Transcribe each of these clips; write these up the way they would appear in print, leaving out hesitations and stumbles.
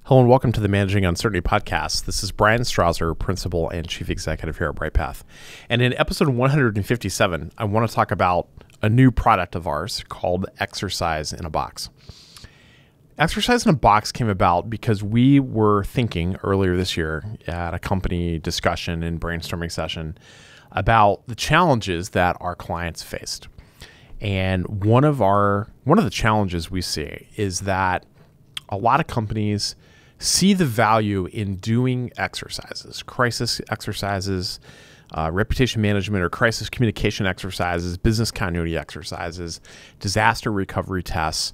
Hello and welcome to the Managing Uncertainty podcast. This is Bryan Strawser, Principal and Chief Executive here at Bryghtpath. And in episode 157, I want to talk about a new product of ours called Exercise in a Box. Exercise in a Box came about because we were thinking earlier this year at a company discussion and brainstorming session about the challenges that our clients faced. And one of the challenges we see is that a lot of companies see the value in doing exercises, crisis exercises, reputation management or crisis communication exercises, business continuity exercises, disaster recovery tests.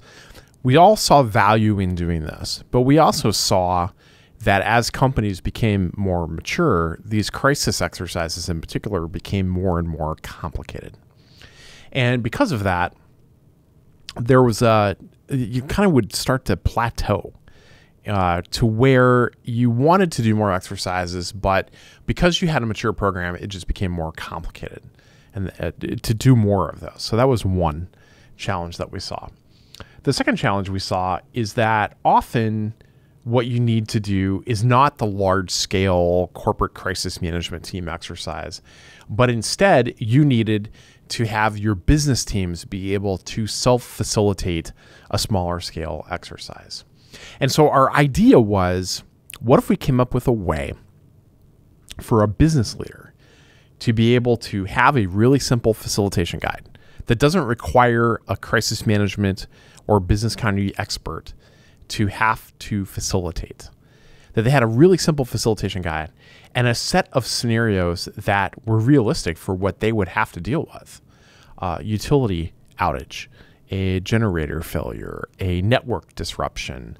We all saw value in doing this, but we also saw that as companies became more mature, these crisis exercises in particular became more and more complicated. And because of that, there was you kind of would start to plateau to where you wanted to do more exercises, but because you had a mature program, it just became more complicated and to do more of those. So that was one challenge that we saw. The second challenge we saw is that often what you need to do is not the large-scale corporate crisis management team exercise, but instead you needed to have your business teams be able to self-facilitate a smaller scale exercise. And so our idea was, what if we came up with a way for a business leader to be able to have a really simple facilitation guide that doesn't require a crisis management or business continuity expert to have to facilitate? That they had a really simple facilitation guide and a set of scenarios that were realistic for what they would have to deal with. Utility outage, a generator failure, a network disruption,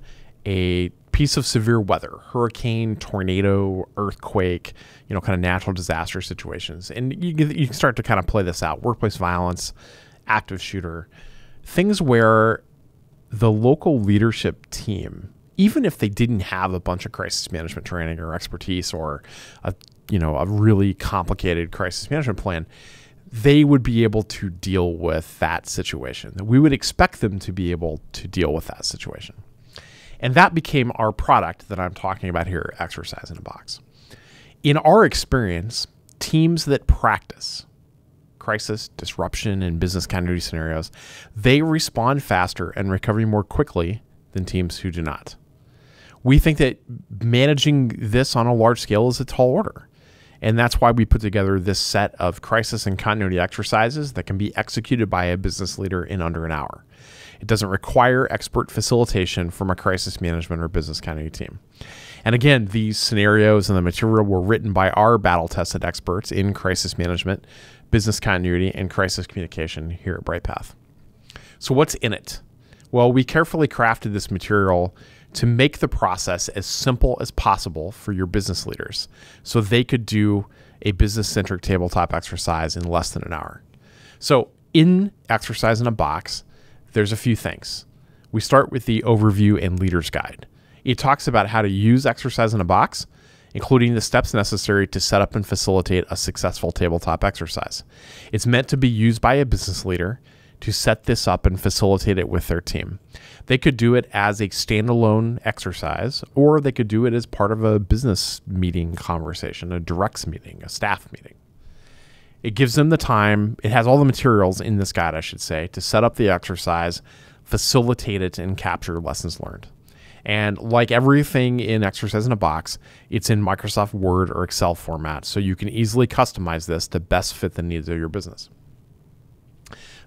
a piece of severe weather, hurricane, tornado, earthquake, kind of natural disaster situations. And you can start to kind of play this out. Workplace violence, active shooter, things where the local leadership team, even if they didn't have a bunch of crisis management training or expertise or a really complicated crisis management plan, they would be able to deal with that situation. We would expect them to be able to deal with that situation. And that became our product that I'm talking about here, Exercise in a Box. In our experience, teams that practice crisis, disruption, and business continuity scenarios, they respond faster and recover more quickly than teams who do not. We think that managing this on a large scale is a tall order. And that's why we put together this set of crisis and continuity exercises that can be executed by a business leader in under an hour. It doesn't require expert facilitation from a crisis management or business continuity team. And again, these scenarios and the material were written by our battle-tested experts in crisis management, business continuity, and crisis communication here at Bryghtpath. So what's in it? Well, we carefully crafted this material to make the process as simple as possible for your business leaders so they could do a business-centric tabletop exercise in less than an hour. So in Exercise in a Box, there's a few things. We start with the overview and leader's guide. It talks about how to use Exercise in a Box, including the steps necessary to set up and facilitate a successful tabletop exercise. It's meant to be used by a business leader to set this up and facilitate it with their team. They could do it as a standalone exercise, or they could do it as part of a business meeting conversation, a directs meeting, a staff meeting. It gives them the time, it has all the materials in this guide, I should say, to set up the exercise, facilitate it, and capture lessons learned. And like everything in Exercise in a Box, it's in Microsoft Word or Excel format, so you can easily customize this to best fit the needs of your business.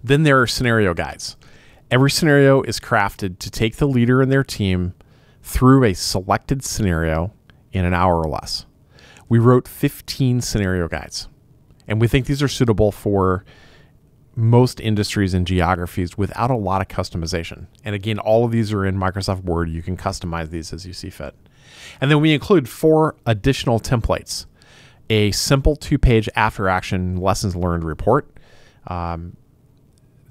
Then there are scenario guides. Every scenario is crafted to take the leader and their team through a selected scenario in an hour or less. We wrote 15 scenario guides, and we think these are suitable for most industries and geographies without a lot of customization. And again, all of these are in Microsoft Word. You can customize these as you see fit. And then we include 4 additional templates: a simple 2-page after-action lessons learned report,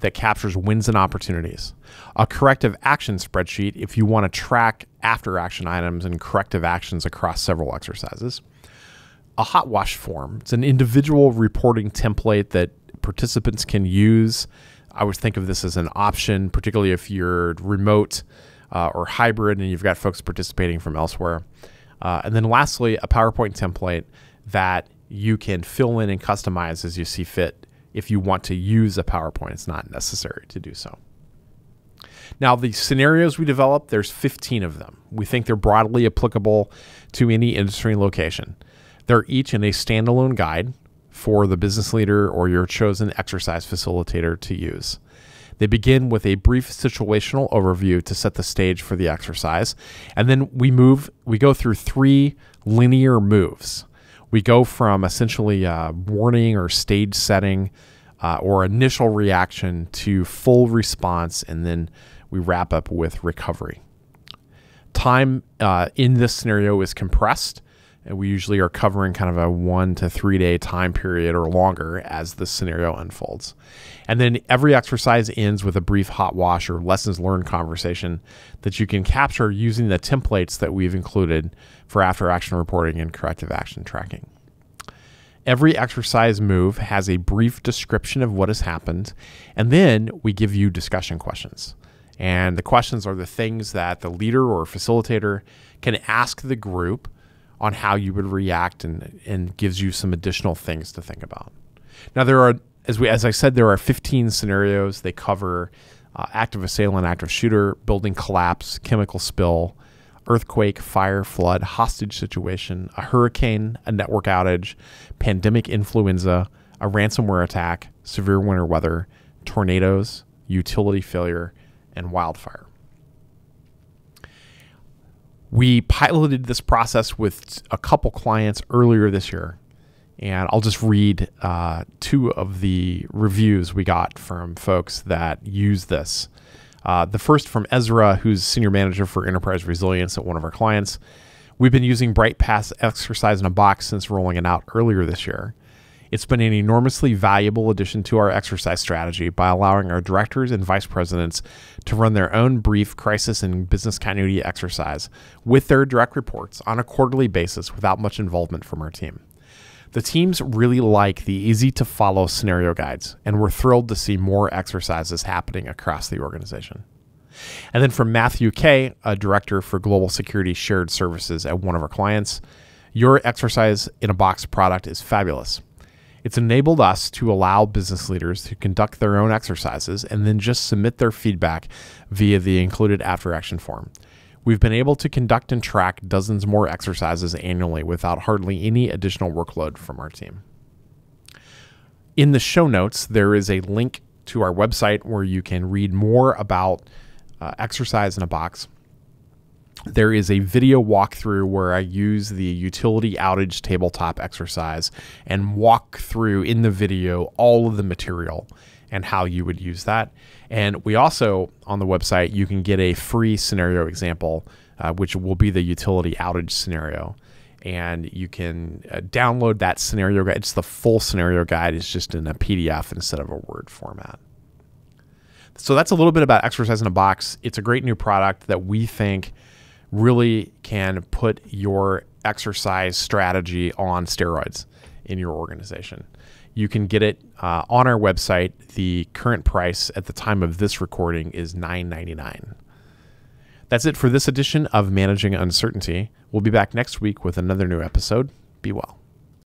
that captures wins and opportunities, a corrective action spreadsheet if you want to track after action items and corrective actions across several exercises, a hot wash form. It's an individual reporting template that participants can use. I would think of this as an option, particularly if you're remote or hybrid, and you've got folks participating from elsewhere. And then lastly, a PowerPoint template that you can fill in and customize as you see fit. If you want to use a PowerPoint, it's not necessary to do so. Now, the scenarios we developed, there's 15 of them. We think they're broadly applicable to any industry and location. They're each in a standalone guide for the business leader or your chosen exercise facilitator to use. They begin with a brief situational overview to set the stage for the exercise. And then we go through 3 linear moves. We go from essentially warning or stage setting or initial reaction to full response, and then we wrap up with recovery. Time in this scenario is compressed, and we usually are covering kind of a 1 to 3 day time period or longer as the scenario unfolds. And then every exercise ends with a brief hot wash or lessons learned conversation that you can capture using the templates that we've included for after action reporting and corrective action tracking. Every exercise move has a brief description of what has happened, and then we give you discussion questions. And the questions are the things that the leader or facilitator can ask the group on how you would react, and gives you some additional things to think about. Now, there are, as I said, there are 15 scenarios. They cover active assailant, active shooter, building collapse, chemical spill, earthquake, fire, flood, hostage situation, a hurricane, a network outage, pandemic influenza, a ransomware attack, severe winter weather, tornadoes, utility failure, and wildfire. We piloted this process with a couple clients earlier this year, and I'll just read 2 of the reviews we got from folks that use this. The first from Ezra, who's Senior Manager for Enterprise Resilience at one of our clients. We've been using Bryghtpath's Exercise in a Box since rolling it out earlier this year. It's been an enormously valuable addition to our exercise strategy by allowing our directors and vice presidents to run their own brief crisis and business continuity exercise with their direct reports on a quarterly basis without much involvement from our team. The teams really like the easy-to-follow scenario guides, and we're thrilled to see more exercises happening across the organization. And then from Matthew K., a director for Global Security Shared Services at one of our clients, your Exercise in a Box product is fabulous. It's enabled us to allow business leaders to conduct their own exercises and then just submit their feedback via the included after action form. We've been able to conduct and track dozens more exercises annually without hardly any additional workload from our team. In the show notes, there is a link to our website where you can read more about Exercise in a Box. There is a video walkthrough where I use the utility outage tabletop exercise and walk through in the video all of the material and how you would use that. And we also, on the website, you can get a free scenario example, which will be the utility outage scenario. And you can download that scenario guide. It's the full scenario guide. It's just in a PDF instead of a Word format. So that's a little bit about Exercise in a Box. It's a great new product that we think really can put your exercise strategy on steroids in your organization. You can get it on our website. The current price at the time of this recording is $9.99. That's it for this edition of Managing Uncertainty. We'll be back next week with another new episode. Be well.